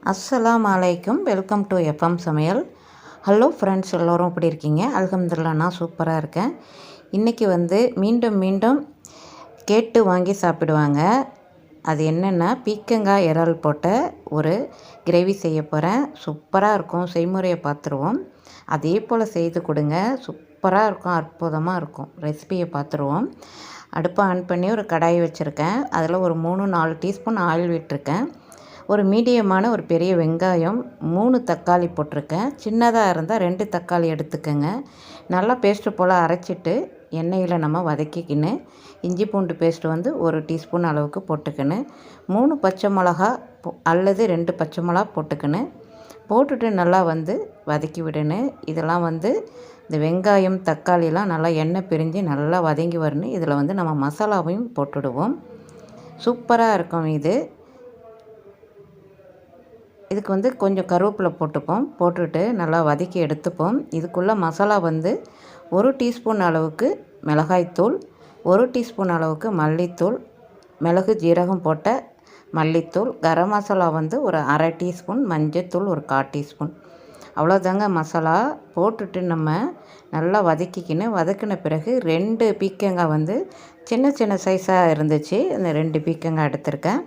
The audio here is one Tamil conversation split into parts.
அஸ்ஸலாமு அலைக்கும். வெல்கம் டு எஃப்எம் சமையல். ஹலோ ஃப்ரெண்ட்ஸ், எல்லோரும் எப்படி இருக்கீங்க? அல்ஹம்துலில்லாஹ், நான் சூப்பராக இருக்கேன். இன்றைக்கி மீண்டும் மீண்டும் கேட்டு வாங்கி சாப்பிடுவாங்க. அது என்னென்னா, பீக்கங்காய் இறால் போட்ட ஒரு கிரேவி செய்ய போகிறேன். சூப்பராக இருக்கும். செய்முறையை பார்த்துருவோம். அதே போல் செய்து கொடுங்க. சூப்பராக இருக்கும், அற்புதமாக இருக்கும். ரெசிபியை பார்த்துருவோம். அடுப்பை ஆன் பண்ணி ஒரு கடாய் வச்சுருக்கேன். அதில் ஒரு 3-4 டீஸ்பூன் ஆயில் விட்டுருக்கேன். ஒரு மீடியமான ஒரு பெரிய வெங்காயம், 3 தக்காளி போட்டிருக்கேன். சின்னதாக இருந்தால் 2 தக்காளி எடுத்துக்கோங்க. நல்லா பேஸ்ட்டு போல் அரைச்சிட்டு எண்ணெயில் நம்ம வதக்கிக்கின்னு, இஞ்சி பூண்டு பேஸ்ட்டு 1 டீஸ்பூன் அளவுக்கு போட்டுக்கின்னு, 3 பச்சை மிளகா அல்லது 2 பச்சை மிளகா போட்டுக்கின்னு, போட்டுட்டு நல்லா வதக்கி விடணும். இதெல்லாம் இந்த வெங்காயம் தக்காளிலாம் நல்லா எண்ணெய் பிரிஞ்சு நல்லா வதங்கி வரணும். இதில் நம்ம மசாலாவையும் போட்டுடுவோம். சூப்பராக இருக்கும் இது. இதுக்கு கொஞ்சம் கருவேப்பிலை போட்டுப்போம். போட்டுட்டு நல்லா வதக்கி எடுத்துப்போம். இதுக்குள்ளே மசாலா 1 டீஸ்பூன் அளவுக்கு மிளகாய்த்தூள், 1 டீஸ்பூன் அளவுக்கு மல்லித்தூள், மிளகு ஜீரகம் போட்ட மல்லித்தூள், கரம் மசாலா ஒரு அரை டீஸ்பூன், மஞ்சத்தூள் ஒரு 1/4 டீஸ்பூன். அவ்வளோதாங்க மசாலா. போட்டுட்டு நம்ம நல்லா வதக்கின பிறகு 2 பீக்கங்காய் சின்ன சின்ன சைஸாக இருந்துச்சு. அந்த 2 பீக்கங்காய் எடுத்திருக்கேன்.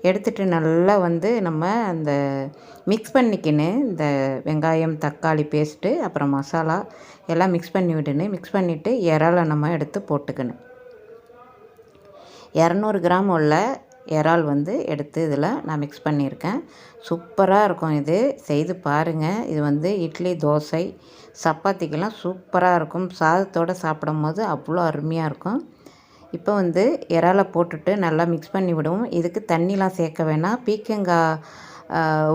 எடுத்துகிட்டு நல்லா நம்ம அந்த மிக்ஸ் பண்ணிக்கின்னு, இந்த வெங்காயம் தக்காளி பேஸ்ட்டு அப்புறம் மசாலா எல்லாம் மிக்ஸ் பண்ணி விடணும். மிக்ஸ் பண்ணிவிட்டு இறாலை நம்ம எடுத்து போட்டுக்கணும். 200 கிராம் உள்ள இறால் எடுத்து இதில் நான் மிக்ஸ் பண்ணியிருக்கேன். சூப்பராக இருக்கும். இது செய்து பாருங்கள். இது இட்லி, தோசை, சப்பாத்திக்கெல்லாம் சூப்பராக இருக்கும். சாதத்தோடு சாப்பிடும் போது அவ்வளோ அருமையாக இருக்கும். இப்போ இறாலை போட்டுட்டு நல்லா மிக்ஸ் பண்ணி விடுவோம். இதுக்கு தண்ணிலாம் சேர்க்க வேணாம். பீக்கங்காய்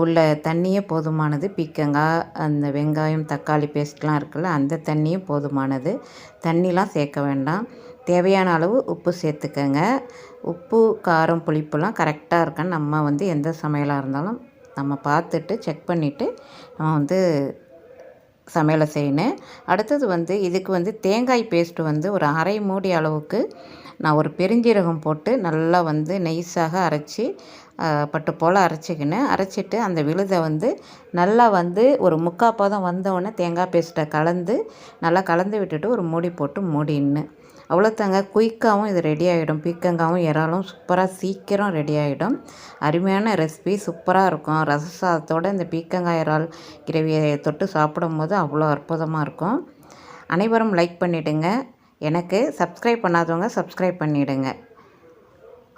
உள்ள தண்ணியே போதுமானது. பீக்கங்காய், அந்த வெங்காயம் தக்காளி பேஸ்ட்லாம் இருக்குல்ல, அந்த தண்ணியும் போதுமானது. தண்ணிலாம் சேர்க்க வேண்டாம். தேவையான அளவு உப்பு சேர்த்துக்கங்க. உப்பு, காரம், புளிப்புலாம் கரெக்டாக இருக்கான்னு நம்ம எந்த சமையலாக இருந்தாலும் நம்ம பார்த்துட்டு செக் பண்ணிவிட்டு நம்ம சமையலை செய்யணும். அடுத்தது இதுக்கு தேங்காய் பேஸ்ட்டு ஒரு அரை மூடி அளவுக்கு நான் ஒரு பெருஞ்சீரகம் போட்டு நல்லா நைஸாக அரைச்சி பட்டு போல் அரைச்சிக்கினேன். அரைச்சிட்டு அந்த விழுதை நல்லா ஒரு 3/4 பதம் வந்தோடனே தேங்காய் பேஸ்ட்டை நல்லா கலந்து விட்டுட்டு ஒரு மூடி போட்டு மூடின்னு. அவ்வளோதாங்க. குயிக்காகவும் இது ரெடி ஆகிடும். பீக்கங்காவும் இறாலும் சூப்பராக சீக்கிரம் ரெடி ஆகிடும். அருமையான ரெசிபி, சூப்பராக இருக்கும். ரச சாதத்தோடு இந்த பீக்கங்காய் இறால் கிரேவியை தொட்டு சாப்பிடும் போது அவ்வளோ அற்புதமாக இருக்கும். அனைவரும் லைக் பண்ணிவிடுங்க. எனக்கு சப்ஸ்கிரைப் பண்ணாதவங்க சப்ஸ்கிரைப் பண்ணிவிடுங்க.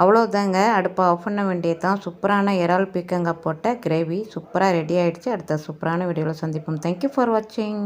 அவ்வளோதாங்க. அடுப்பை ஆஃப் பண்ண வேண்டியது தான். சூப்பரான இறால் பீக்கங்காய் போட்ட கிரேவி சூப்பராக ரெடி ஆகிடுச்சு. அடுத்த சூப்பரான வீடியோவில் சந்திப்போம். தேங்க்யூ ஃபார் வாட்சிங்.